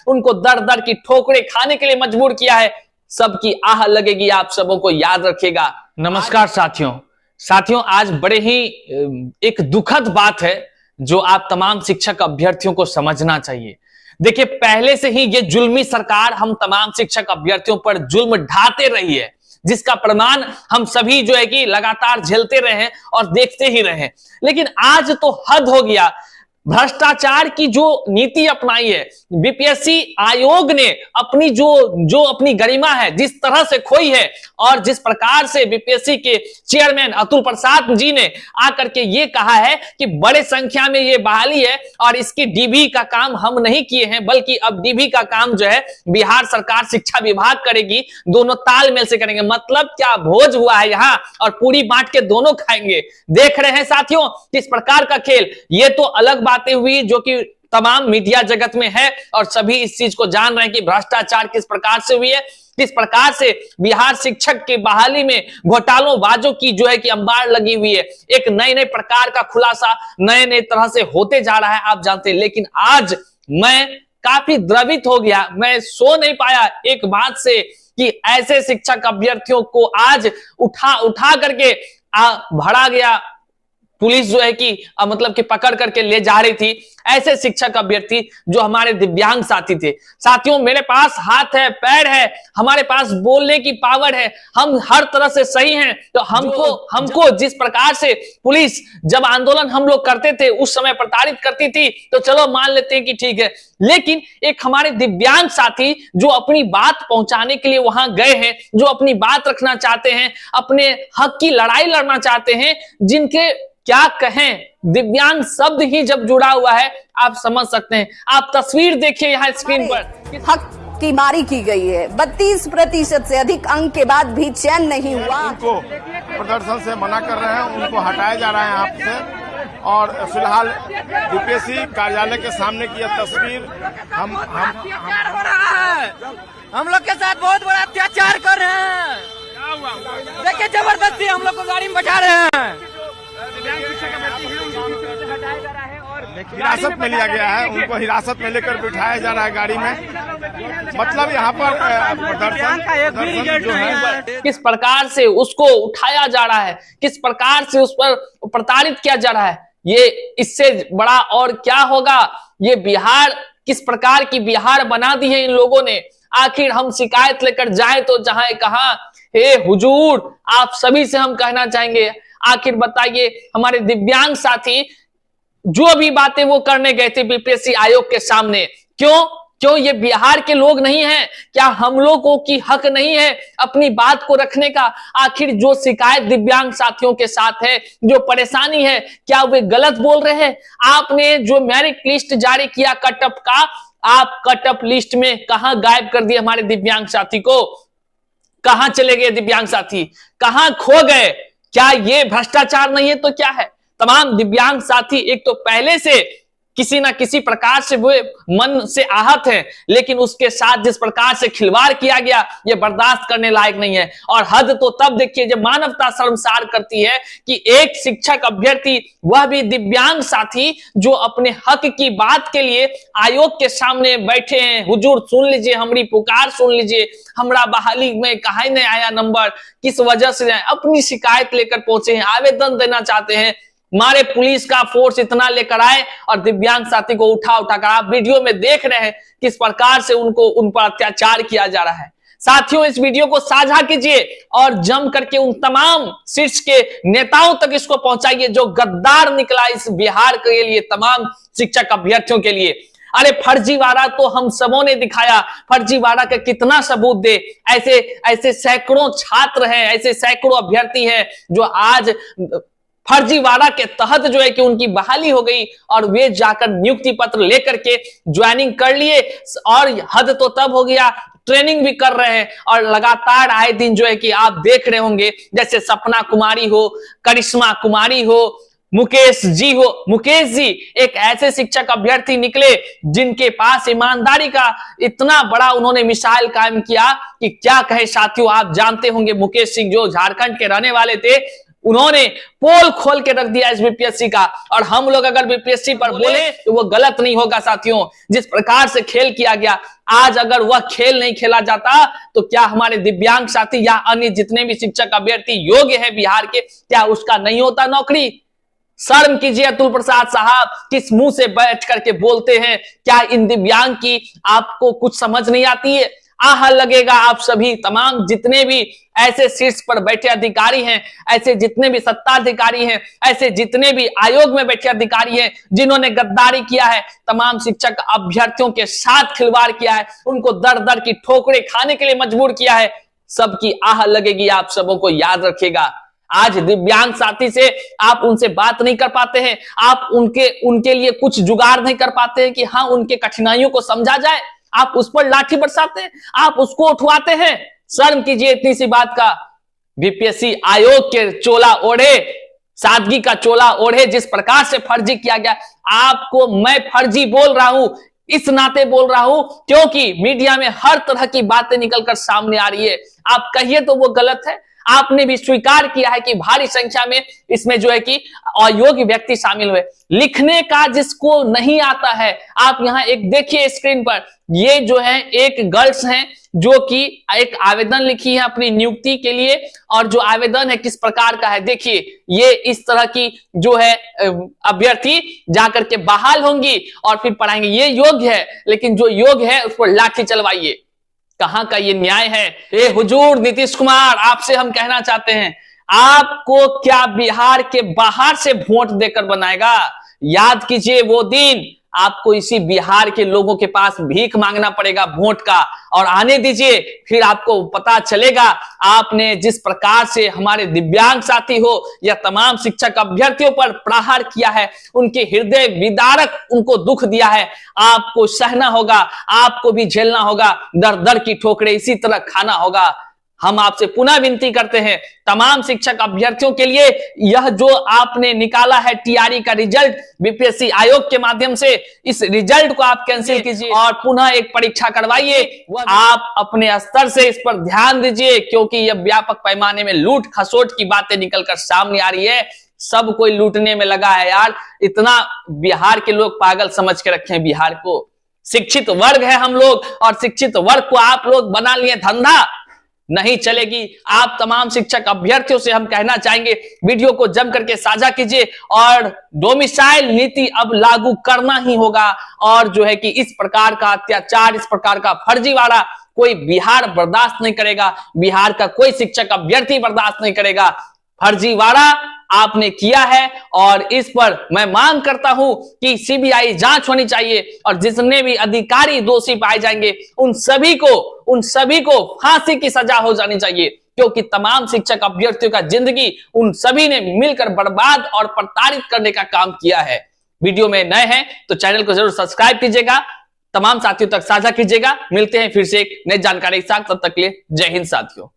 उनको दर दर की ठोकरें खाने के लिए मजबूर किया है, सबकी आह लगेगी, आप सबों को याद रखिएगा। नमस्कार साथियों, आज बड़े ही एक दुखद बात है जो आप तमाम शिक्षक अभ्यर्थियों को समझना चाहिए। देखिए, पहले से ही ये जुल्मी सरकार हम तमाम शिक्षक अभ्यर्थियों पर जुल्म ढाते रही है, जिसका प्रमाण हम सभी जो है कि लगातार झेलते रहे हैं और देखते ही रहे। लेकिन आज तो हद हो गया। भ्रष्टाचार की जो नीति अपनाई है बीपीएससी आयोग ने, अपनी जो अपनी गरिमा है जिस तरह से खोई है, और जिस प्रकार से बीपीएससी के चेयरमैन अतुल प्रसाद जी ने आकर के ये कहा है कि बड़े संख्या में ये बहाली है और इसकी डीबी का काम हम नहीं किए हैं, बल्कि अब डीबी का काम जो है बिहार सरकार शिक्षा विभाग करेगी, दोनों तालमेल से करेंगे। मतलब क्या भोज हुआ है यहाँ, और पूरी बांट के दोनों खाएंगे। देख रहे हैं साथियों किस प्रकार का खेल। ये तो अलग बातें हुई जो कि तमाम मीडिया जगत में है और सभी इस चीज को जान रहे हैं कि भ्रष्टाचार किस प्रकार से हुई है, किस प्रकार से बिहार शिक्षक की बहाली में घोटालों बाजों की जो है कि अंबार लगी हुई है। एक नए नए प्रकार का खुलासा नए नए तरह से होते जा रहा है, आप जानते हैं। लेकिन आज मैं काफी द्रवित हो गया, मैं सो नहीं पाया एक बात से कि ऐसे शिक्षक अभ्यर्थियों को आज उठा करके भरा गया। पुलिस जो है कि मतलब कि पकड़ करके ले जा रही थी ऐसे शिक्षक अभ्यर्थी जो हमारे दिव्यांग साथी थे। साथियों, मेरे पास हाथ है, पैर है, हमारे पास बोलने की पावर है, हम हर तरह से सही हैं। तो हमको जिस प्रकार से पुलिस जब आंदोलन हम लोग करते थे उस समय प्रताड़ित करती थी, तो चलो मान लेते हैं कि ठीक है। लेकिन एक हमारे दिव्यांग साथी जो अपनी बात पहुंचाने के लिए वहां गए हैं, जो अपनी बात रखना चाहते हैं, अपने हक की लड़ाई लड़ना चाहते हैं, जिनके क्या कहें, दिव्यांग शब्द ही जब जुड़ा हुआ है आप समझ सकते हैं। आप तस्वीर देखिए यहाँ स्क्रीन पर। हक की मारी की गई है, 32% से अधिक अंक के बाद भी चैन नहीं हुआ। उनको प्रदर्शन से मना कर रहे हैं, उनको हटाया जा रहा है यहाँ से। और फिलहाल बीपीएससी कार्यालय के सामने की यह तस्वीर हम हो रहा है, हम लोग के साथ बहुत बड़ा अत्याचार कर रहे हैं। देखिए, जबरदस्ती हम लोग को गाड़ी में बैठा रहे हैं। हिरासत में लिया गया है, उनको हिरासत में लेकर बिठाया जा रहा है गाड़ी में। मतलब यहाँ पर प्रदर्शन जो है किस प्रकार से उसको उठाया जा रहा है, किस प्रकार से उस पर प्रताड़ित किया जा रहा है, ये इससे बड़ा और क्या होगा। ये बिहार किस प्रकार की बिहार बना दी है इन लोगों ने। आखिर हम शिकायत लेकर जाए तो जहां कहां, हे हुजूर, आप सभी से हम कहना चाहेंगे, आखिर बताइए हमारे दिव्यांग साथी जो भी बातें वो करने गए थे बीपीएससी आयोग के सामने, क्यों ये बिहार के लोग नहीं हैं? क्या हम लोगों की हक नहीं है अपनी बात को रखने का? आखिर जो शिकायत दिव्यांग साथियों के साथ है, जो परेशानी है, क्या वे गलत बोल रहे हैं? आपने जो मेरिट लिस्ट जारी किया कटअप का, आप कटअप लिस्ट में कहां गायब कर दिए हमारे दिव्यांग साथी को? कहां चले गए दिव्यांग साथी, कहां खो गए? क्या ये भ्रष्टाचार नहीं है तो क्या है? तमाम दिव्यांग साथी एक तो पहले से किसी ना किसी प्रकार से वो मन से आहत है, लेकिन उसके साथ जिस प्रकार से खिलवाड़ किया गया ये बर्दाश्त करने लायक नहीं है। और हद तो तब देखिए जब मानवता शर्मसार करती है कि एक शिक्षक अभ्यर्थी, वह भी दिव्यांग साथी, जो अपने हक की बात के लिए आयोग के सामने बैठे हैं। हुजूर सुन लीजिए, हमारी पुकार सुन लीजिए, हमारा बहाली में कहीं नहीं आया नंबर, किस वजह से अपनी शिकायत लेकर पहुंचे हैं, आवेदन देना चाहते हैं। हमारे पुलिस का फोर्स इतना लेकर आए और दिव्यांग साथी को उठा कर, आप वीडियो में देख रहे हैं किस प्रकार से उन पर अत्याचार किया जा रहा है। साथियों, इस वीडियो को साझा कीजिए और जम करके उन तमाम शीर्ष के नेताओं तक इसको पहुंचाइए जो गद्दार निकला इस बिहार के लिए, तमाम शिक्षक अभ्यर्थियों के लिए। अरे फर्जीवाड़ा तो हम सबों ने दिखाया, फर्जीवाड़ा का कितना सबूत दे। ऐसे सैकड़ों छात्र हैं, ऐसे सैकड़ों अभ्यर्थी हैं जो आज फर्जीवाड़ा के तहत जो है कि उनकी बहाली हो गई और वे जाकर नियुक्ति पत्र लेकर के ज्वाइनिंग कर लिए। और हद तो तब हो गया, ट्रेनिंग भी कर रहे हैं और लगातार आए दिन जो है कि आप देख रहे होंगे, जैसे सपना कुमारी हो, करिश्मा कुमारी हो, मुकेश जी एक ऐसे शिक्षक अभ्यर्थी निकले जिनके पास ईमानदारी का इतना बड़ा उन्होंने मिसाइल कायम किया कि क्या कहे साथियों। आप जानते होंगे मुकेश सिंह जो झारखंड के रहने वाले थे, उन्होंने पोल खोल के रख दिया इस बीपीएससी का। और हम लोग अगर बीपीएससी पर बोले तो वो गलत नहीं होगा साथियों। जिस प्रकार से खेल किया गया, आज अगर वह खेल नहीं खेला जाता तो क्या हमारे दिव्यांग साथी या अन्य जितने भी शिक्षक अभ्यर्थी योग्य है बिहार के, क्या उसका नहीं होता नौकरी? शर्म कीजिए अतुल प्रसाद साहब, किस मुंह से बैठ करके बोलते हैं? क्या इन दिव्यांग की आपको कुछ समझ नहीं आती है? आह लगेगा आप सभी तमाम जितने भी ऐसे शीर्ष पर बैठे अधिकारी हैं, ऐसे जितने भी सत्ताधिकारी हैं, ऐसे जितने भी आयोग में बैठे अधिकारी हैं जिन्होंने गद्दारी किया है, तमाम शिक्षक अभ्यर्थियों के साथ खिलवाड़ किया है, उनको दर दर की ठोकरें खाने के लिए मजबूर किया है, सबकी आह लगेगी आप सबों को, याद रखिएगा। आज दिव्यांग साथी से आप उनसे बात नहीं कर पाते हैं, आप उनके लिए कुछ जुगाड़ नहीं कर पाते हैं कि हाँ उनके कठिनाइयों को समझा जाए, आप उस पर लाठी बरसाते हैं, आप उसको उठवाते हैं। शर्म कीजिए इतनी सी बात का। बीपीएससी आयोग के चोला ओढ़े, सादगी का चोला ओढ़े जिस प्रकार से फर्जी किया गया, आपको मैं फर्जी बोल रहा हूं, इस नाते बोल रहा हूं क्योंकि मीडिया में हर तरह की बातें निकलकर सामने आ रही है। आप कहिए तो वो गलत है, आपने भी स्वीकार किया है कि भारी संख्या में इसमें जो है कि अयोग्य व्यक्ति शामिल हुए। लिखने का जिसको नहीं आता है, आप यहां एक देखिए स्क्रीन पर, ये जो है एक गर्ल्स हैं जो कि एक आवेदन लिखी है अपनी नियुक्ति के लिए, और जो आवेदन है किस प्रकार का है देखिए, ये इस तरह की जो है अभ्यर्थी जाकर के बहाल होंगी और फिर पढ़ाएंगे, ये योग्य है, लेकिन जो योग्य है उस पर लाठी चलवाइए। कहां का ये न्याय है? ए हुजूर नीतीश कुमार, आपसे हम कहना चाहते हैं, आपको क्या बिहार के बाहर से वोट देकर बनाएगा? याद कीजिए वो दिन, आपको इसी बिहार के लोगों के पास भीख मांगना पड़ेगा वोट का, और आने दीजिए, फिर आपको पता चलेगा आपने जिस प्रकार से हमारे दिव्यांग साथी हो या तमाम शिक्षक अभ्यर्थियों पर प्रहार किया है, उनके हृदय विदारक उनको दुख दिया है, आपको सहना होगा, आपको भी झेलना होगा, दर दर की ठोकरें इसी तरह खाना होगा। हम आपसे पुनः विनती करते हैं तमाम शिक्षक अभ्यर्थियों के लिए, यह जो आपने निकाला है टीआरई का रिजल्ट बीपीएससी आयोग के माध्यम से, इस रिजल्ट को आप कैंसिल कीजिए और पुनः एक परीक्षा करवाइए। आप अपने स्तर से इस पर ध्यान दीजिए, क्योंकि यह व्यापक पैमाने में लूट खसोट की बातें निकलकर सामने आ रही है। सब कोई लूटने में लगा है यार, इतना बिहार के लोग पागल समझ के रखे हैं बिहार को। शिक्षित वर्ग है हम लोग, और शिक्षित वर्ग को आप लोग बना लिए धंधा, नहीं चलेगी। आप तमाम शिक्षक अभ्यर्थियों से हम कहना चाहेंगे, वीडियो को जम करके साझा कीजिए, और डोमिसाइल नीति अब लागू करना ही होगा। और जो है कि इस प्रकार का अत्याचार, इस प्रकार का फर्जीवाड़ा कोई बिहार बर्दाश्त नहीं करेगा, बिहार का कोई शिक्षक अभ्यर्थी बर्दाश्त नहीं करेगा। फर्जीवाड़ा आपने किया है, और इस पर मैं मांग करता हूं कि सीबीआई जांच होनी चाहिए, और जितने भी अधिकारी दोषी पाए जाएंगे उन सभी को फांसी की सजा हो जानी चाहिए, क्योंकि तमाम शिक्षक अभ्यर्थियों का जिंदगी उन सभी ने मिलकर बर्बाद और प्रताड़ित करने का काम किया है। वीडियो में नए हैं तो चैनल को जरूर सब्सक्राइब कीजिएगा, तमाम साथियों तक साझा कीजिएगा। मिलते हैं फिर से एक नई जानकारी के साथ, तब तक के लिए जय हिंद साथियों।